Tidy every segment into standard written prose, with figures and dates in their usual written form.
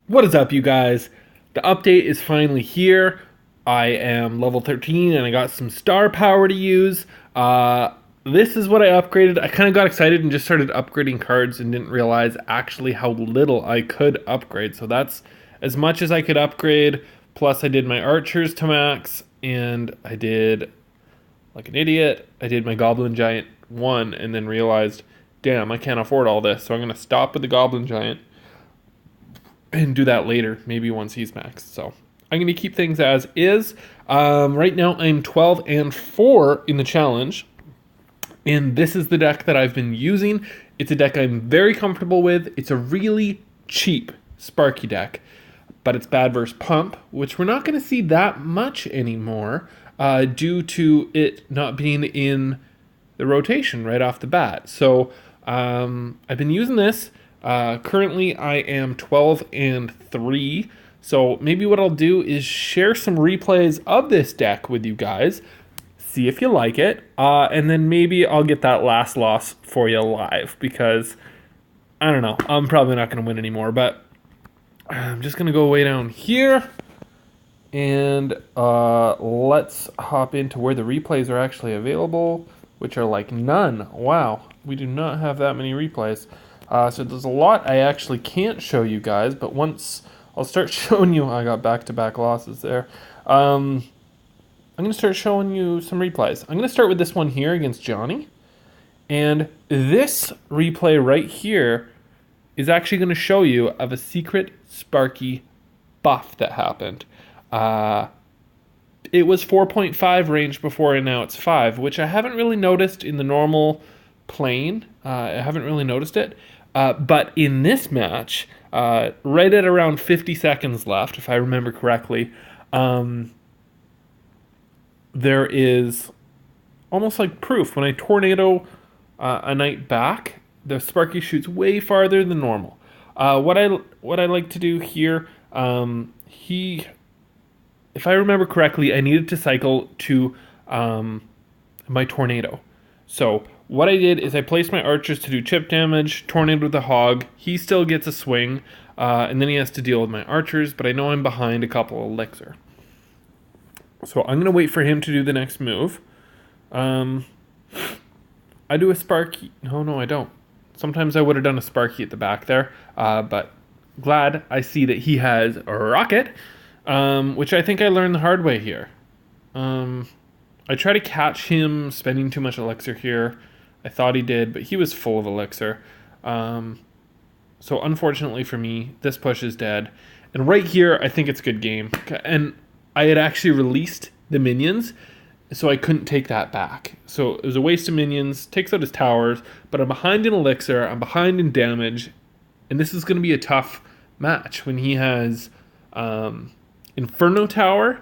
What is up, you guys? The update is finally here. I am level 13 and I got some star power to use. This is what I upgraded. I kind of got excited and just started upgrading cards and didn't realize actually how little I could upgrade. So that's as much as I could upgrade. Plus, I did my archers to max and I did, like an idiot, I did my goblin giant 1 and then realized, damn, I can't afford all this. So I'm going to stop with the goblin giant and do that later, maybe once he's maxed. So I'm going to keep things as is. Right now, I'm 12 and 4 in the challenge, and this is the deck that I've been using. It's a deck I'm very comfortable with. It's a really cheap Sparky deck, but it's bad versus Pump, which we're not going to see that much anymore due to it not being in the rotation right off the bat. So I've been using this. Currently, I am 12 and 3. So maybe what I'll do is share some replays of this deck with you guys, see if you like it, and then maybe I'll get that last loss for you live because I don't know. I'm probably not going to win anymore, but I'm just going to go way down here and let's hop into where the replays are actually available, which are like none. Wow, we do not have that many replays. So there's a lot I actually can't show you guys, but once I'll start showing you, I got back-to-back losses there. I'm going to start showing you some replays. I'm going to start with this one here against Johnny. And this replay right here is actually going to show you of a secret Sparky buff that happened. It was 4.5 range before, and now it's 5, which I haven't really noticed in the normal plane. I haven't really noticed it. But in this match, right at around 50 seconds left, if I remember correctly, there is almost like proof. When I tornado a knight back, the Sparky shoots way farther than normal. What I like to do here, if I remember correctly, I needed to cycle to my tornado. So what I did is I placed my archers to do chip damage, tornado with the hog. He still gets a swing, and then he has to deal with my archers, but I know I'm behind a couple of elixir. So I'm going to wait for him to do the next move. I do a Sparky. No, I don't. Sometimes I would have done a Sparky at the back there, but glad I see that he has a rocket, which I think I learned the hard way here. I try to catch him spending too much elixir here. I thought he did, but he was full of elixir. So unfortunately for me, this push is dead. And right here, I think it's a good game. And I had actually released the minions, so I couldn't take that back. So it was a waste of minions, takes out his towers, but I'm behind in elixir, I'm behind in damage, and this is going to be a tough match when he has Inferno Tower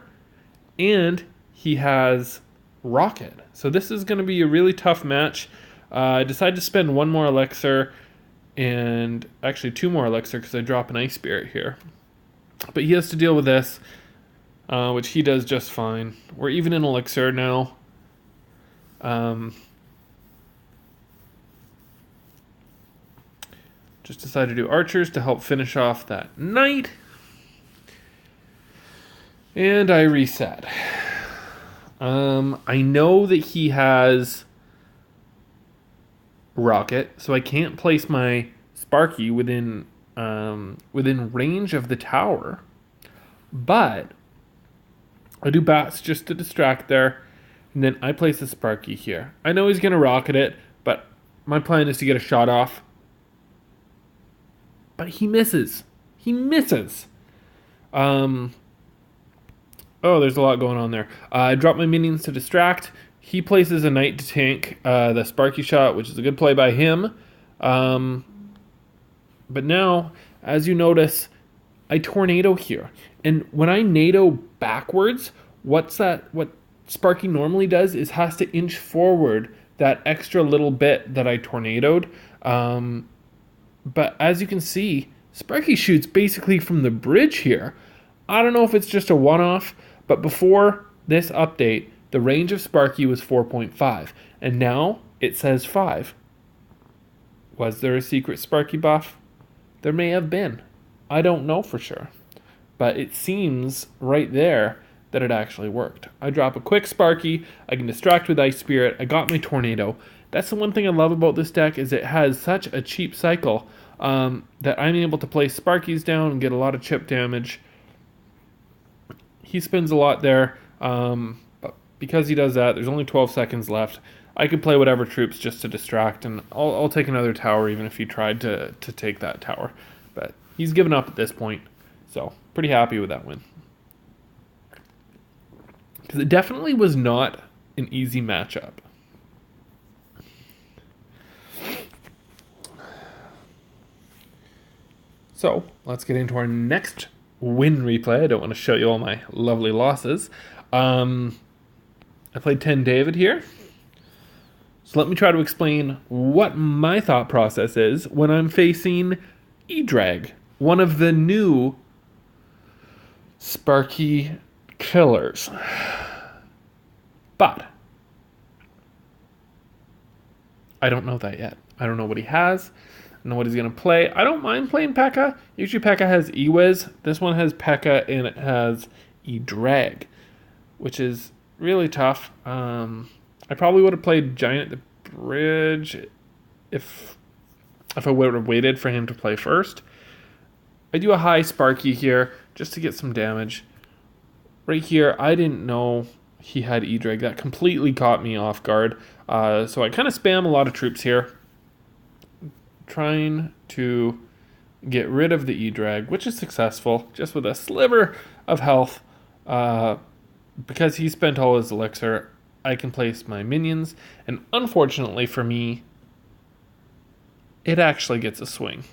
and he has Rocket. So this is going to be a really tough match. I decided to spend 1 more elixir and actually 2 more elixir because I drop an Ice Spirit here. But he has to deal with this, which he does just fine. We're even in elixir now. Just decided to do archers to help finish off that knight. And I reset. I know that he has rocket, so I can't place my Sparky within range of the tower. But I do bats just to distract there, and then I place the Sparky here. I know he's gonna rocket it, but my plan is to get a shot off. But he misses. He misses. Oh, there's a lot going on there. I drop my minions to distract. He places a knight to tank the Sparky shot, which is a good play by him. But now, as you notice, I tornado here. And when I NATO backwards, what Sparky normally does is has to inch forward that extra little bit that I tornadoed. But as you can see, Sparky shoots basically from the bridge here. I don't know if it's just a one-off, but before this update, the range of Sparky was 4.5, and now it says 5. Was there a secret Sparky buff? There may have been. I don't know for sure. But it seems right there that it actually worked. I drop a quick Sparky, I can distract with Ice Spirit, I got my Tornado. That's the one thing I love about this deck is it has such a cheap cycle that I'm able to play Sparkies down and get a lot of chip damage. He spins a lot there, but because he does that, there's only 12 seconds left. I could play whatever troops just to distract, and I'll take another tower even if he tried to take that tower. But he's given up at this point, so pretty happy with that win. Because it definitely was not an easy matchup. So let's get into our next win replay. I don't want to show you all my lovely losses. I played 10 David here. So let me try to explain what my thought process is when I'm facing E-Drag, one of the new Sparky killers. But I don't know that yet. I don't know what he has. I don't know what he's going to play. I don't mind playing P.E.K.K.A. Usually P.E.K.K.A. has E-Wiz. This one has P.E.K.K.A. and it has E-Drag, which is really tough. I probably would have played Giant at the Bridge if I would have waited for him to play first. I do a high Sparky here just to get some damage. Right here, I didn't know he had E-Drag. That completely caught me off guard. So I kind of spam a lot of troops here, trying to get rid of the E-Drag, which is successful, just with a sliver of health. Because he spent all his elixir, I can place my minions, and unfortunately for me, it actually gets a swing,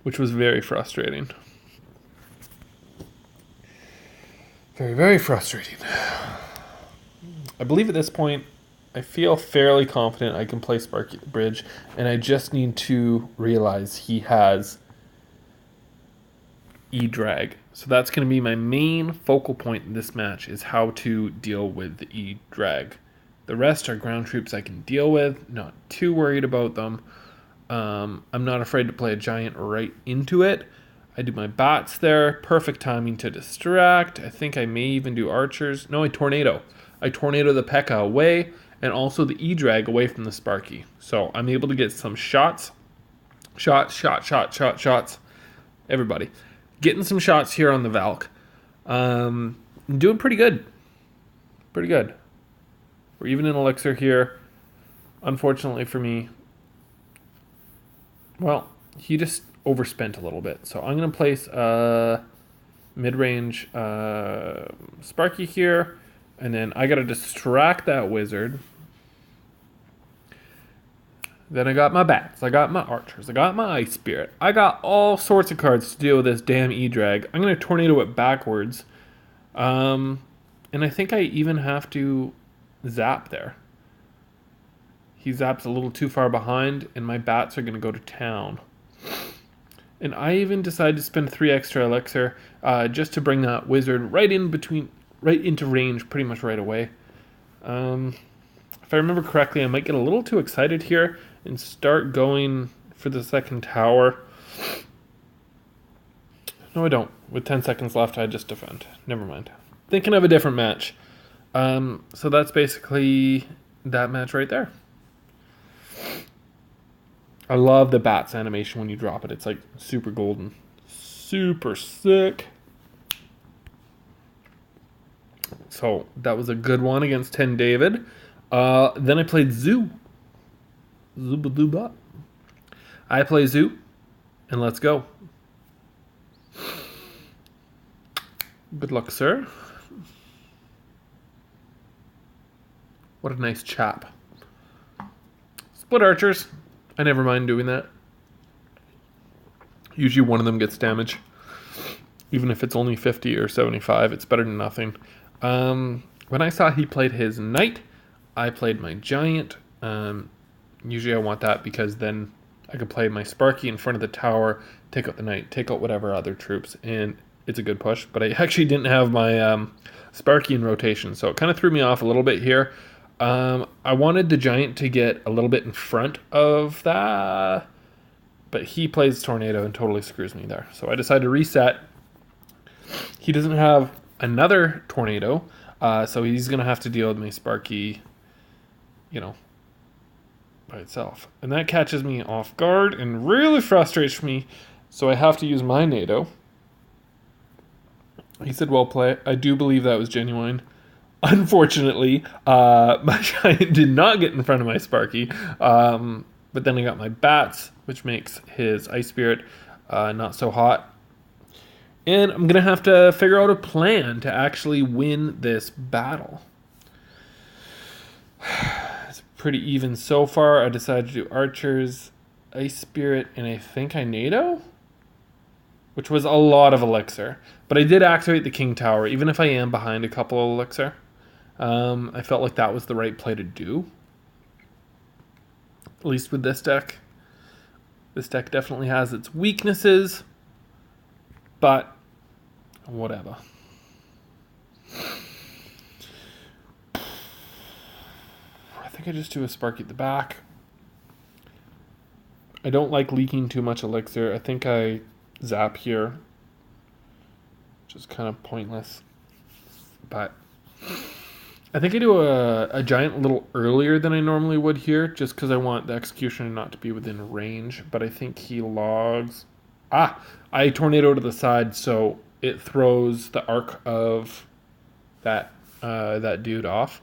which was very frustrating. Very, very frustrating. I believe at this point, I feel fairly confident I can play Sparky at the bridge, and I just need to realize he has E-Drag. So that's going to be my main focal point in this match, is how to deal with the E-Drag. The rest are ground troops I can deal with, not too worried about them. I'm not afraid to play a giant right into it. I do my bats there, perfect timing to distract. I think I may even do archers. No, I tornado. I tornado the P.E.K.K.A. away, and also the E-Drag away from the Sparky. So I'm able to get some shots. Shots. Everybody. Getting some shots here on the Valk. Doing pretty good. We're even in elixir here. Unfortunately for me, well, he just overspent a little bit. So I'm going to place a mid-range Sparky here. And then I got to distract that wizard. Then I got my bats, I got my archers, I got my ice spirit. I got all sorts of cards to deal with this damn E-Drag. I'm going to tornado it backwards. And I think I even have to zap there. He zaps a little too far behind, and my bats are going to go to town. And I even decided to spend 3 extra elixir just to bring that wizard right into range pretty much right away. If I remember correctly, I might get a little too excited here and start going for the second tower. No, I don't. With 10 seconds left, I just defend. Never mind. Thinking of a different match. So that's basically that match right there. I love the bats animation when you drop it. It's like super golden. Super sick. So that was a good one against 10 David. Then I played Zoo. Zuba. I play Zoo, and let's go. Good luck, sir. What a nice chap. Split archers. I never mind doing that. Usually one of them gets damage. Even if it's only 50 or 75, it's better than nothing. When I saw he played his knight, I played my giant. Usually I want that because then I could play my Sparky in front of the tower, take out the knight, take out whatever other troops, and it's a good push. But I actually didn't have my Sparky in rotation, so it kind of threw me off a little bit here. I wanted the giant to get a little bit in front of that But he plays tornado and totally screws me there. So I decided to reset. He doesn't have another tornado, so he's going to have to deal with my Sparky, by itself. And that catches me off guard and really frustrates me, so I have to use my NATO. He said, well play. I do believe that was genuine. Unfortunately, my giant did not get in front of my Sparky, but then I got my bats, which makes his ice spirit not so hot. And I'm going to have to figure out a plan to actually win this battle. It's pretty even so far. I decided to do archers, ice spirit, and I think I NATO? Which was a lot of elixir. But I did activate the king tower, even if I am behind a couple of elixir. I felt like that was the right play to do. At least with this deck. This deck definitely has its weaknesses. But whatever. I think I just do a Sparky at the back. I don't like leaking too much elixir. I think I zap here, which is kind of pointless. But I think I do a giant a little earlier than I normally would here, just because I want the executioner not to be within range. But I think he logs. I tornado to the side, so it throws the arc of that dude off.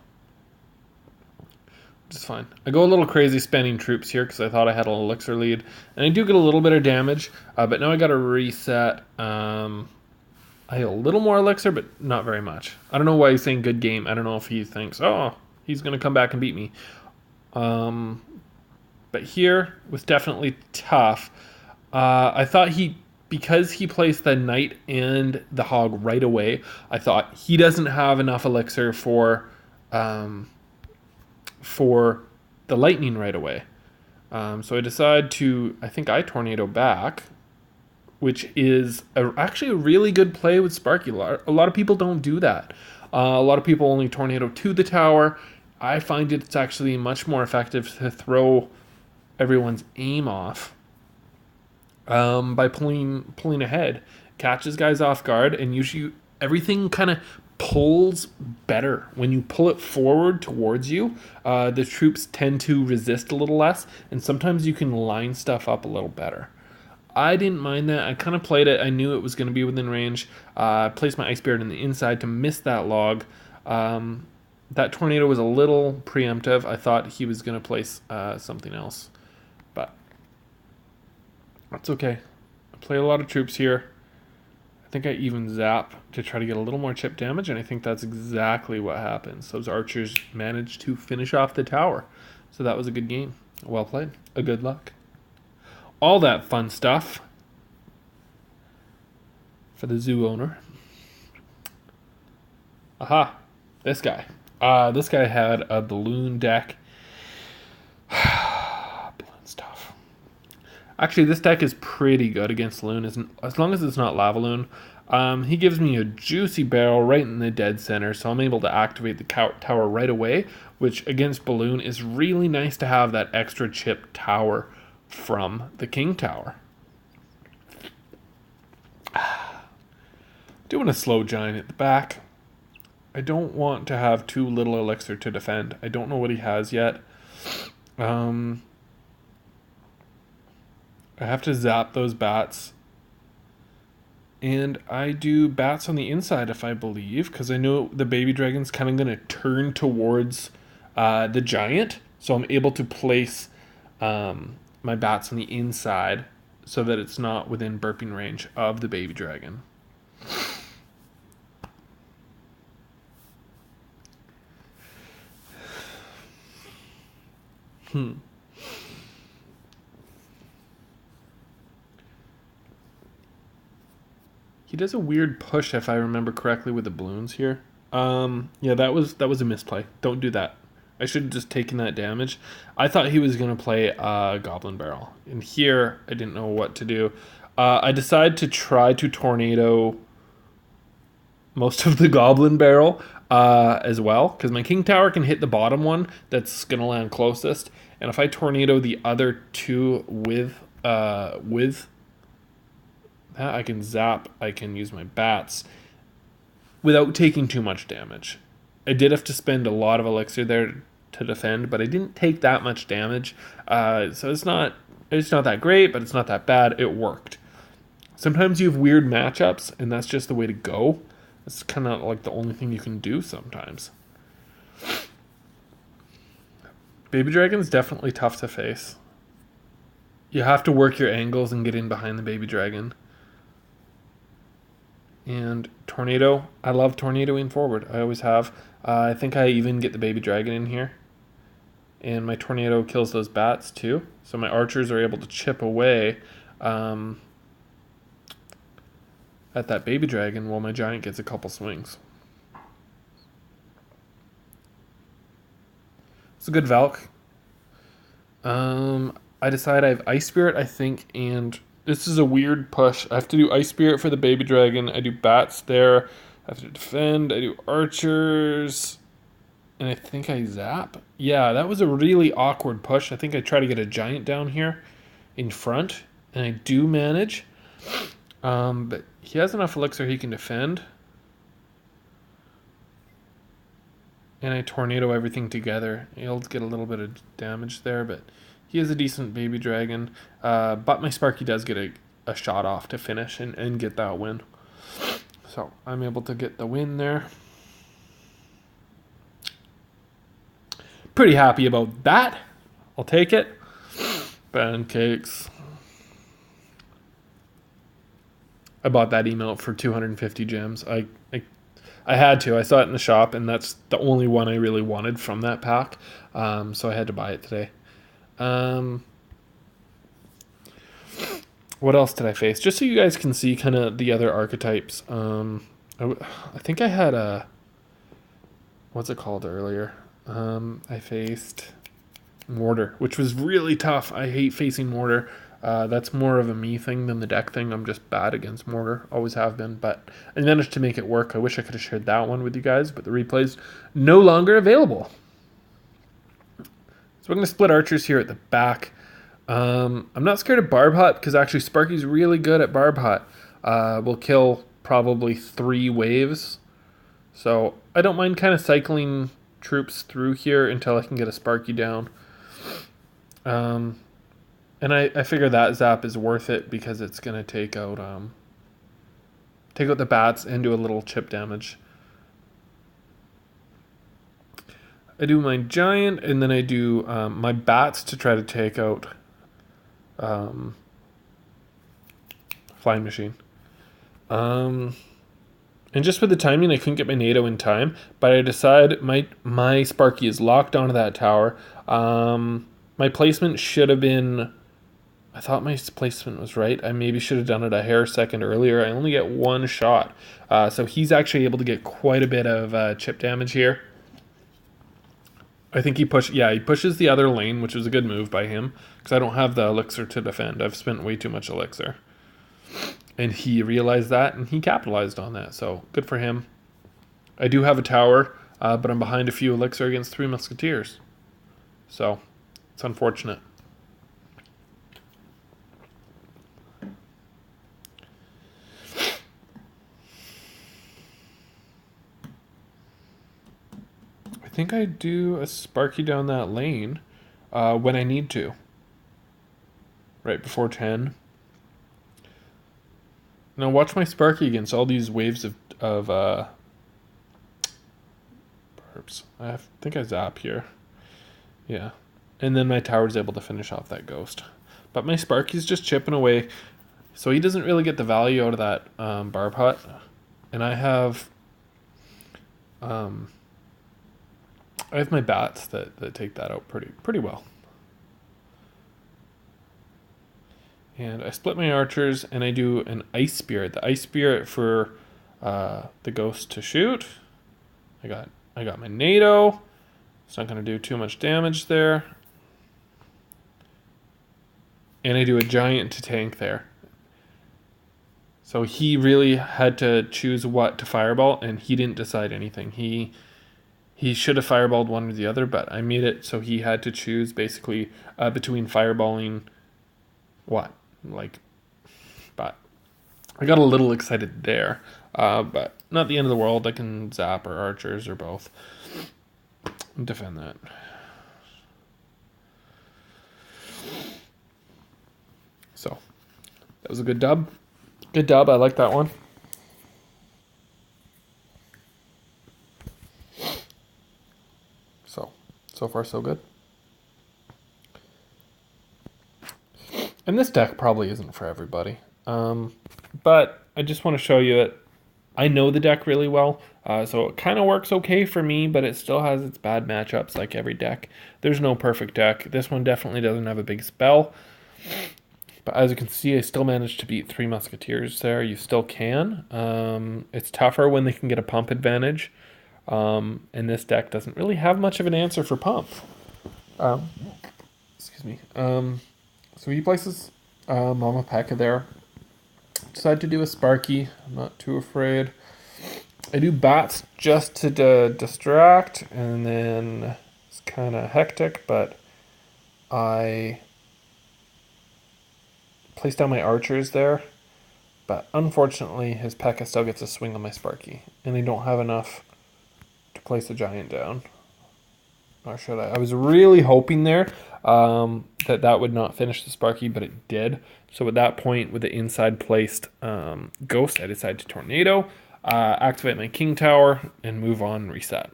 Which is fine. I go a little crazy spending troops here because I thought I had an elixir lead. And I do get a little bit of damage, but now I got to reset. I had a little more elixir, but not very much. I don't know why he's saying good game. I don't know if he thinks, oh, he's going to come back and beat me. But here was definitely tough. I thought because he placed the knight and the hog right away, I thought he doesn't have enough elixir for the lightning right away. So I decide I think I tornado back, which is actually a really good play with Sparky. A lot of people don't do that. A lot of people only tornado to the tower. I find it's actually much more effective to throw everyone's aim off by pulling ahead. Catches guys off guard, and usually everything kind of pulls better when you pull it forward towards you. The troops tend to resist a little less, and sometimes you can line stuff up a little better. I didn't mind that. I kind of played it. I knew it was going to be within range. Placed my ice spirit in the inside to miss that log. That tornado was a little preemptive. I thought he was going to place something else, but that's okay. I play a lot of troops here. I think I even zap to try to get a little more chip damage, and I think that's exactly what happens. Those archers managed to finish off the tower. So that was a good game. Well played. A good luck. All that fun stuff for the zoo owner. Aha. This guy. This guy had a balloon deck. Balloon's tough. Actually, this deck is pretty good against Loon, as long as it's not Lava Loon. He gives me a juicy barrel right in the dead center, so I'm able to activate the tower right away, which against Balloon is really nice to have that extra chip tower from the King Tower. Doing a slow giant at the back. I don't want to have too little elixir to defend. I don't know what he has yet. I have to zap those bats. And I do bats on the inside, if I believe, because I know the baby dragon's kind of going to turn towards the giant. So I'm able to place my bats on the inside so that it's not within burping range of the baby dragon. He does a weird push, if I remember correctly, with the balloons here. Yeah, that was a misplay. Don't do that. I should have just taken that damage. I thought he was going to play a Goblin Barrel. And here, I didn't know what to do. I decided to try to tornado most of the Goblin Barrel as well, because my King Tower can hit the bottom one that's going to land closest. And if I tornado the other two with with that, I can zap, I can use my bats without taking too much damage. I did have to spend a lot of elixir there to defend, but I didn't take that much damage. So it's not that great, but it's not that bad. It worked. Sometimes you have weird matchups, and that's just the way to go. It's kind of like the only thing you can do sometimes. Baby Dragon's definitely tough to face. You have to work your angles and get in behind the Baby Dragon. And Tornado, I love tornadoing forward. I always have. I think I even get the Baby Dragon in here. And my Tornado kills those bats too. So my archers are able to chip away at that Baby Dragon while my Giant gets a couple swings. It's a good Valk. I decide I have Ice Spirit, I think, and this is a weird push. I have to do Ice Spirit for the Baby Dragon. I do bats there. I have to defend. I do archers. And I think I zap. Yeah, that was a really awkward push. I think I try to get a Giant down here in front. And I do manage. But he has enough elixir he can defend. And I tornado everything together. He'll get a little bit of damage there, but he is a decent Baby Dragon. But my Sparky does get a shot off to finish and get that win. So I'm able to get the win there. Pretty happy about that. I'll take it. Pancakes. I bought that emote for 250 gems. I had to. I saw it in the shop, and that's the only one I really wanted from that pack. So I had to buy it today. What else did I face? Just so you guys can see kind of the other archetypes. I think I had a... What's it called earlier? I faced Mortar, which was really tough. I hate facing Mortar. That's more of a me thing than the deck thing. I'm just bad against Mortar. Always have been, but I managed to make it work. I wish I could have shared that one with you guys, but the replay's no longer available. So we're going to split archers here at the back. I'm not scared of Barb Hut because actually Sparky's really good at Barb Hut. We'll kill probably 3 waves. So I don't mind kind of cycling troops through here until I can get a Sparky down. And I figure that zap is worth it because it's going to take out the bats and do a little chip damage. I do my Giant, and then I do my bats to try to take out Flying Machine. And just with the timing, I couldn't get my NATO in time, but I decide my Sparky is locked onto that tower. My placement should have been... I thought my placement was right. I maybe should have done it a hair second earlier. I only get 1 shot. So he's actually able to get quite a bit of chip damage here. I think he pushes the other lane, which was a good move by him, because I don't have the elixir to defend. I've spent way too much elixir. And he realized that, and he capitalized on that, so good for him. I do have a tower, but I'm behind a few elixir against 3 musketeers. So, it's unfortunate. I think I do a Sparky down that lane when I need to. Right before 10. Now watch my Sparky against all these waves of barbs. I think I zap here. Yeah. And then my tower's able to finish off that ghost. But my Sparky's just chipping away. So he doesn't really get the value out of that Barb Hut. And I have my bats that take that out pretty well. And I split my archers, and I do an Ice Spirit. The Ice Spirit for the ghost to shoot. I got my NATO. It's not going to do too much damage there. And I do a Giant to tank there. So he really had to choose what to fireball, and he didn't decide anything. He should have fireballed one or the other, but I made it so he had to choose basically between fireballing What? Like, but I got a little excited there. But not the end of the world. I can zap or archers or both. Defend that. So that was a good dub. Good dub. I like that one. So far so good. And this deck probably isn't for everybody. But I just want to show you it. I know the deck really well, so it kind of works okay for me, but it still has its bad matchups like every deck. There's no perfect deck. This one definitely doesn't have a big spell. But as you can see, I still managed to beat 3 Musketeers there. You still can. It's tougher when they can get a pump advantage. And this deck doesn't really have much of an answer for pump. Excuse me. So he places Mama P.E.K.K.A there. Decide to do a Sparky. I'm not too afraid. I do bats just to distract, and then it's kind of hectic, but I place down my archers there. But unfortunately, his P.E.K.K.A still gets a swing on my Sparky, and they don't have enough to place a giant down. Or should I? I was really hoping there that would not finish the Sparky, but it did. So at that point, with the inside placed Ghost, I decided to Tornado, activate my King Tower, and move on and reset.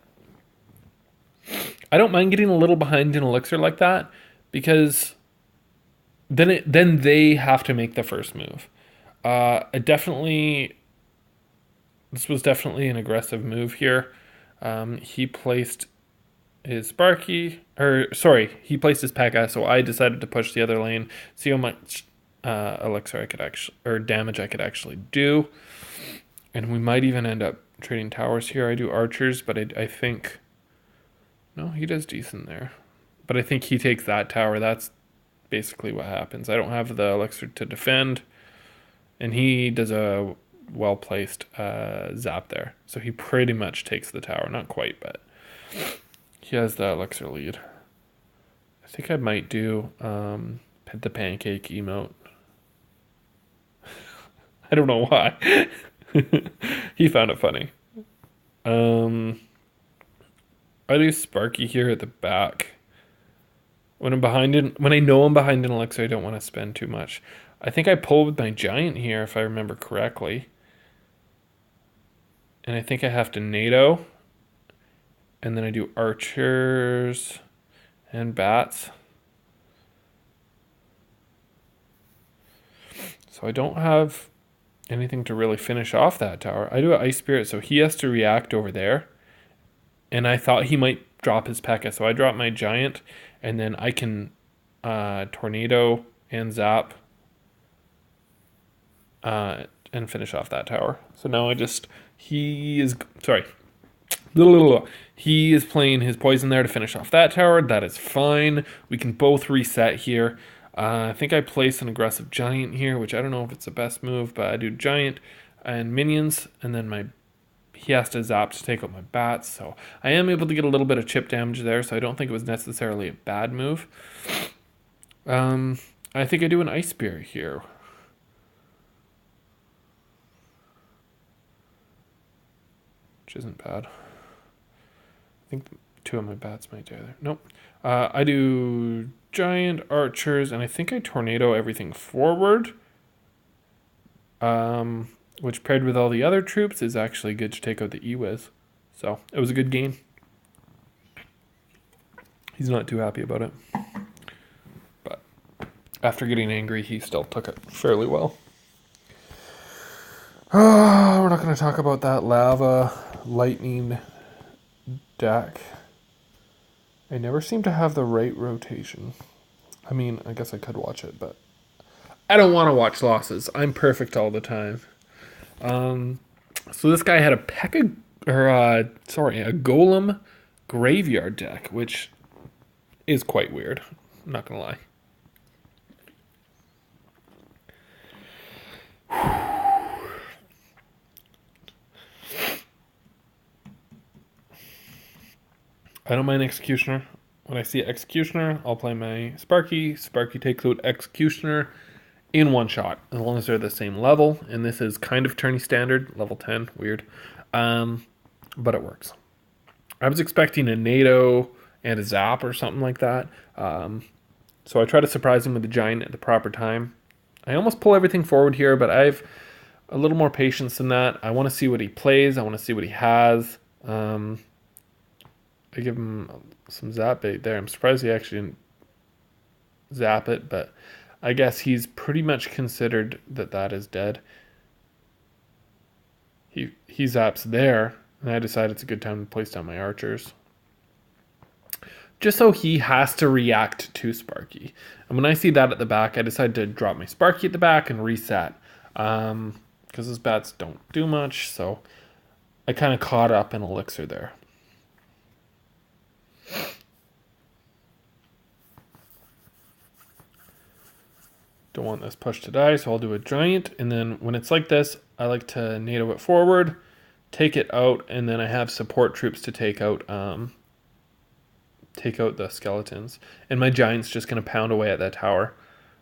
I don't mind getting a little behind in Elixir like that, because then they have to make the first move. This was definitely an aggressive move here. He placed his Sparky, he placed his P.E.K.K.A, so I decided to push the other lane, see how much elixir I could actually, or damage I could actually do. And we might even end up trading towers here. I do archers, but I think, no, he does decent there. But I think he takes that tower. That's basically what happens. I don't have the elixir to defend, and he does a well-placed zap there. So he pretty much takes the tower. Not quite, but he has the elixir lead. I think I might do the pancake emote. I don't know why. He found it funny. I do Sparky here at the back. When I know I'm behind in elixir, I don't want to spend too much. I think I pull with my giant here, if I remember correctly. And I think I have to NATO. And then I do archers and bats. So I don't have anything to really finish off that tower. I do an Ice Spirit, so he has to react over there. And I thought he might drop his P.E.K.K.A, so I drop my giant, and then I can tornado and zap and finish off that tower. So now he is playing his poison there to finish off that tower. That is fine. We can both reset here. I think I place an aggressive giant here, which I don't know if it's the best move, but I do giant and minions, and then he has to zap to take out my bats. So I am able to get a little bit of chip damage there, so I don't think it was necessarily a bad move. I think I do an Ice Spear here. Which isn't bad. I think 2 of my bats might die there. Nope. I do giant archers, and I think I tornado everything forward. Which paired with all the other troops is actually good to take out the E-Wiz. So it was a good game. He's not too happy about it. But after getting angry, he still took it fairly well. We're not going to talk about that lava lightning deck. I never seem to have the right rotation. I mean, I guess I could watch it, but I don't want to watch losses. I'm perfect all the time. So this guy had a a Golem graveyard deck, which is quite weird. I'm not gonna lie. I don't mind Executioner. When I see Executioner, I'll play my Sparky. Sparky takes out Executioner, in one shot, as long as they're the same level. And this is kind of tourney standard, level 10, weird. But it works. I was expecting a NATO and a Zap or something like that. So I try to surprise him with the Giant at the proper time. I almost pull everything forward here, but I've a little more patience than that. I want to see what he plays. I want to see what he has. I give him some Zap bait there. I'm surprised he actually didn't zap it, but I guess he's pretty much considered that is dead. He zaps there, and I decide it's a good time to place down my archers. Just so he has to react to Sparky. And when I see that at the back, I decide to drop my Sparky at the back and reset. Because his bats don't do much, so I kind of caught up in Elixir there. Don't want this push to die, so I'll do a Giant. And then when it's like this, I like to NATO it forward, take it out, and then I have support troops to take out the skeletons. And my Giant's just going to pound away at that tower.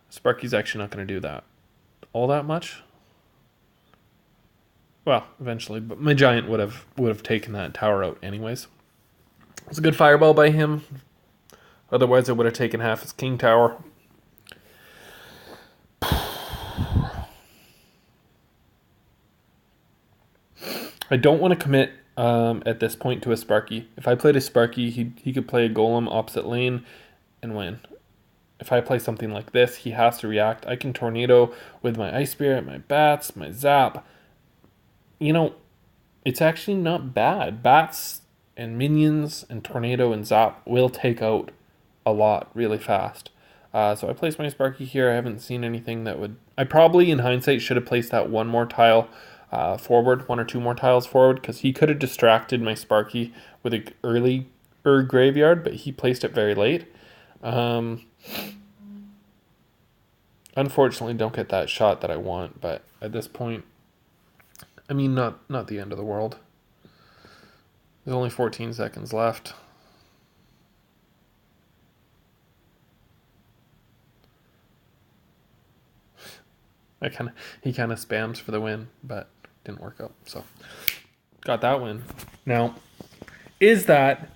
Sparky's actually not going to do that all that much. Well, eventually, but my Giant would have taken that tower out anyways. It was a good fireball by him. Otherwise, I would have taken half his king tower. I don't want to commit at this point to a Sparky. If I played a Sparky, he could play a Golem opposite lane and win. If I play something like this, he has to react. I can Tornado with my Ice Spirit, my Bats, my Zap. You know, it's actually not bad. Bats and Minions and Tornado and Zap will take out a lot really fast. So I placed my Sparky here. I haven't seen anything that would... I probably, in hindsight, should have placed that one more tile forward, one or two more tiles forward, because he could have distracted my Sparky with an early graveyard, but he placed it very late. Unfortunately, don't get that shot that I want, but at this point, I mean, not the end of the world. There's only 14 seconds left. He kind of spams for the win, but didn't work out. So got that win. Now, is that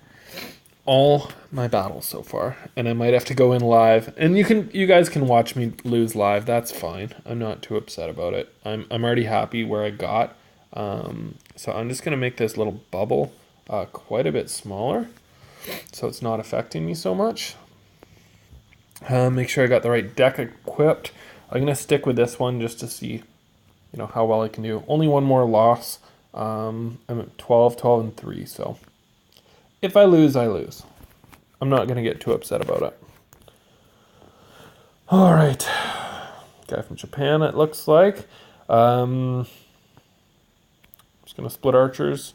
all my battles so far? And I might have to go in live, and you guys can watch me lose live. That's fine. I'm not too upset about it. I'm already happy where I got. So I'm just gonna make this little bubble quite a bit smaller, so it's not affecting me so much. Make sure I got the right deck equipped. I'm going to stick with this one just to see, how well I can do. Only one more loss. I'm at 12 and 3, so if I lose, I lose. I'm not going to get too upset about it. All right. Guy from Japan, it looks like. Just going to split archers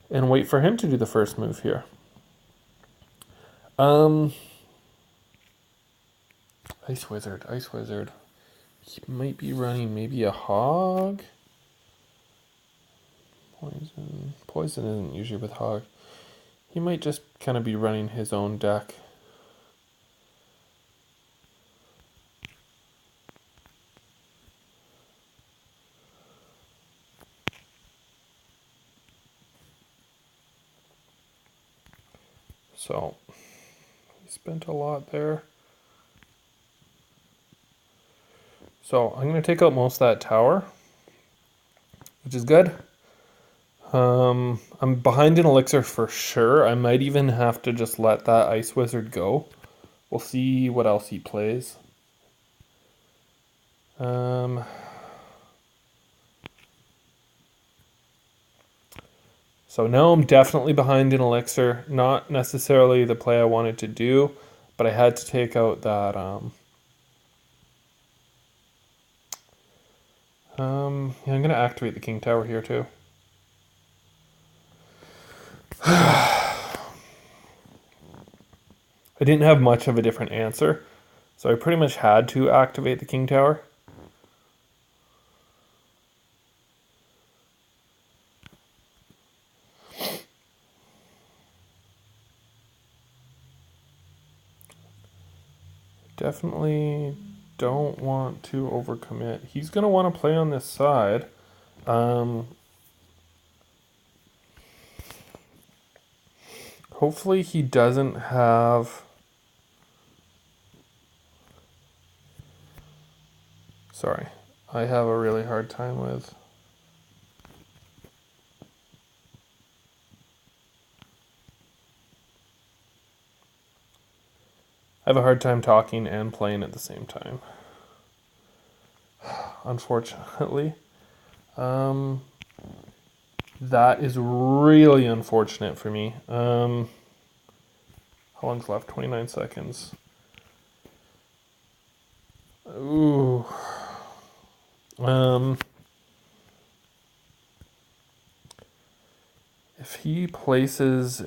and wait for him to do the first move here. Ice Wizard. He might be running maybe a Hog. Poison isn't usually with Hog. He might just kind of be running his own deck. So, he spent a lot there. So I'm going to take out most of that tower, which is good. I'm behind in Elixir for sure. I might even have to just let that Ice Wizard go. We'll see what else he plays. So now I'm definitely behind in Elixir. Not necessarily the play I wanted to do, but I had to take out that... yeah, I'm going to activate the King Tower here too. I didn't have much of a different answer, so I pretty much had to activate the King Tower. Definitely don't want to overcommit. He's going to want to play on this side. Hopefully he doesn't have... Sorry, I have a really hard time with... I have a hard time talking and playing at the same time. Unfortunately. That is really unfortunate for me. How long's left? 29 seconds. Ooh. If he places...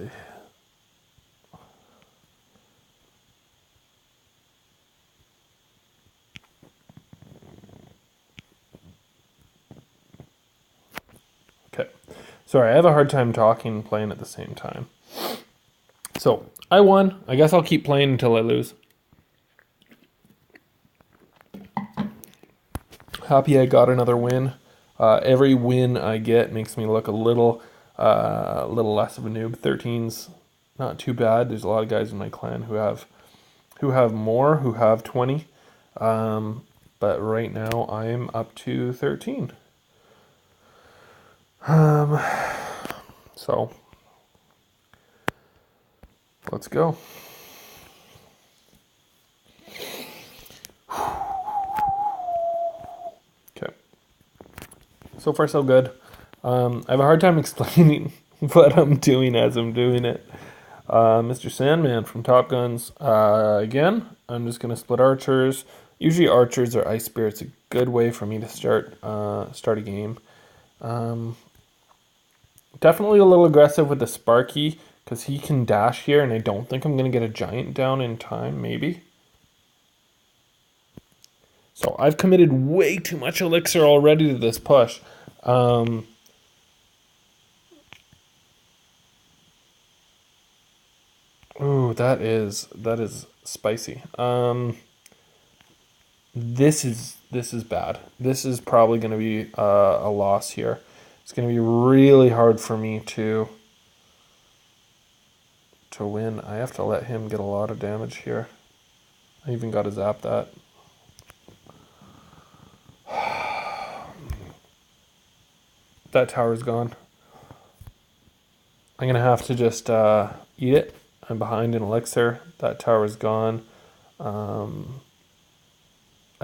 Okay. Sorry, I have a hard time talking and playing at the same time. So, I won. I guess I'll keep playing until I lose. Happy I got another win. Every win I get makes me look a little less of a noob. 13's not too bad. There's a lot of guys in my clan who have more, who have 20. But right now I'm up to 13. So let's go. Okay. So far so good. I have a hard time explaining what I'm doing as I'm doing it. Mr. Sandman from Top Guns. Again, I'm just going to split archers. Usually archers or ice spirits a good way for me to start a game. Definitely a little aggressive with the Sparky because he can dash here, and I don't think I'm going to get a giant down in time, maybe. So I've committed way too much elixir already to this push. Ooh, that is spicy. This is bad. This is probably going to be a loss here. It's going to be really hard for me to win. I have to let him get a lot of damage here. I even got to zap that. That tower's gone. I'm going to have to just eat it. I'm behind in elixir. That tower's gone. I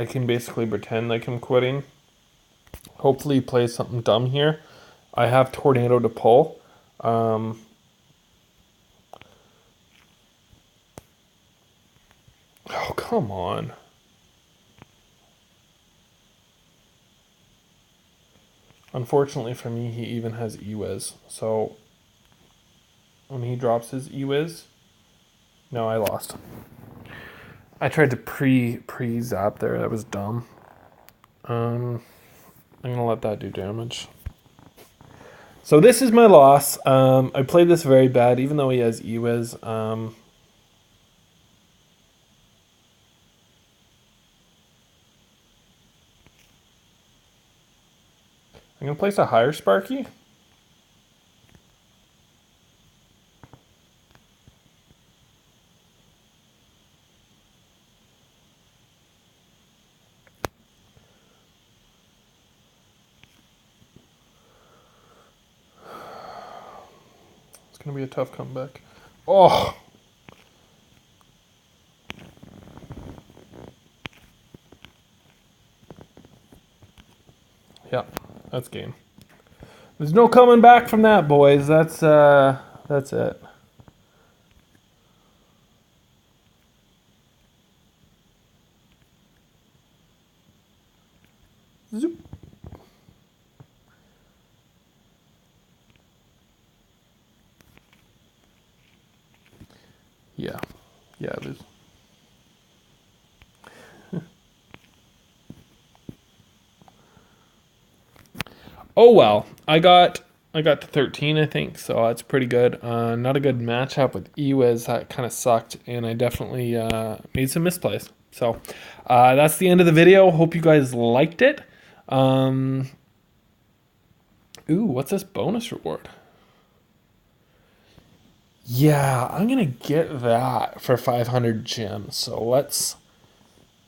can basically pretend like I'm quitting. Hopefully he plays something dumb here. I have tornado to pull. Oh, come on. Unfortunately for me, he even has Ewiz. So when he drops his Ewiz, no, I lost. I tried to pre-zap there. That was dumb. I'm going to let that do damage. So this is my loss. I played this very bad, even though he has Ewiz. I'm going to place a higher Sparky. It's going to be a tough comeback. Oh! Yeah, that's game. There's no coming back from that, boys. That's it. Zoop. Yeah, it is. Oh well, I got to 13, I think, so that's pretty good. Not a good matchup with Ewiz. That kind of sucked, and I definitely made some misplays. So that's the end of the video. Hope you guys liked it. Ooh, what's this bonus reward? Yeah, I'm gonna get that for 500 gems. So let's.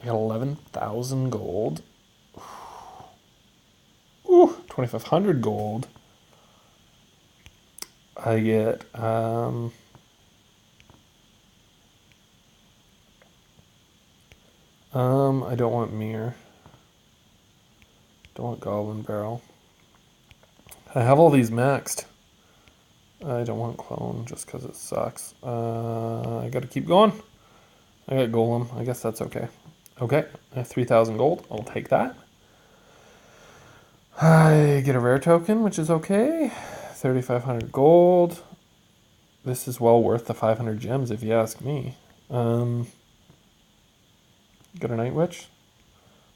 I got 11,000 gold. Ooh, 2,500 gold. I get I don't want mirror. Don't want goblin barrel. I have all these maxed. I don't want clone just because it sucks. I gotta keep going. I got golem. I guess that's okay. Okay, I have 3,000 gold. I'll take that. I get a rare token, which is okay. 3,500 gold. This is well worth the 500 gems if you ask me. Get a Night Witch.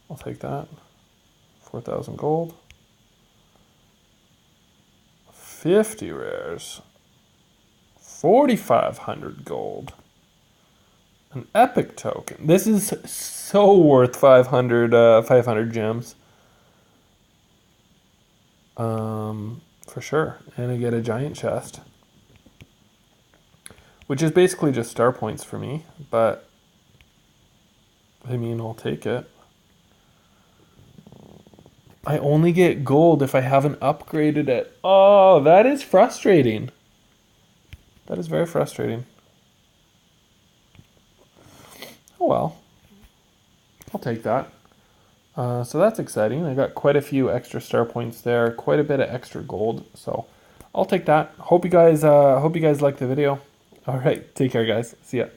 I'll take that. 4,000 gold. 50 rares. 4,500 gold. An epic token. This is so worth 500 gems. For sure. And I get a giant chest, which is basically just star points for me, but I mean, I'll take it. I only get gold if I haven't upgraded it. Oh, that is frustrating. That is very frustrating. Oh well. I'll take that. So that's exciting. I got quite a few extra star points there, quite a bit of extra gold. So I'll take that. Hope you guys like the video. All right, take care, guys. See ya.